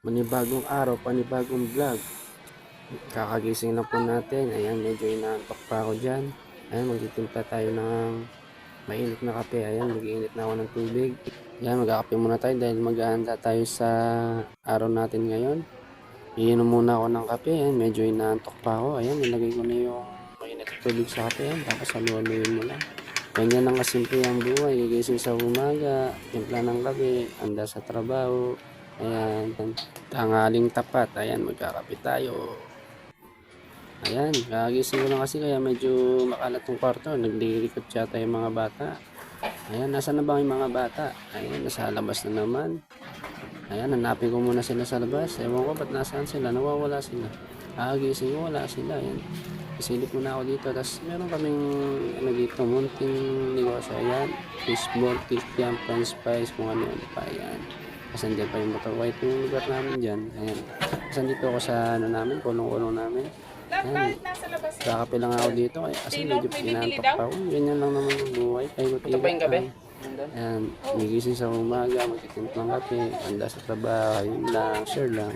Panibagong araw, panibagong vlog. Kakagising na po natin. Ayan, medyo inaantok pa ako dyan. Ayan, magtitimpla tayo ng mainit na kape. Ayan, mag-iinit na ako ng tubig. Ayan, magkakape muna tayo dahil maghahanda tayo sa araw natin ngayon. Iinom muna ako ng kape. Ayan, medyo inaantok pa ako. Ayan, nilagay ko na yung mainit na tubig sa kape. Ayan, tapos haluhaluin mo lang. Ganyan lang kasimple ang buhay. Gigising sa umaga, timpla ng kape, handa sa trabaho. Ayan, tanghaling tapat. Ayan, magkakape tayo. Ayan, kagising ko lang kasi kaya medyo makalat yung kwarto. Nagdirilikot yata yung mga bata. Ayan, nasa na ba yung mga bata? Ayan, nasa labas na naman. Ayan, hanapin ko muna sila sa labas. Ewan ko ba't nasaan sila, nawawala sila. Kagising ko, wala sila. Ayan, isilip muna ako dito. Tapos meron kaming dito, munting negosyo. Ayan, fishball, kikiam, french fries, kung ano-ano pa. Ayan. Kasi hindi pa yung motor white yung lugar namin dyan. Ayan. Kasi dito ako sa namin, kulong-kulong namin. Ayan. Kakape lang ako dito. Kasi medyo pinantok pa ako. Ganyan lang naman yung buhay. Paikot-ikot lang. Ayan. Nagising sa umaga, magtitimplang kape. Handa sa trabaho. Ayun lang. Share lang.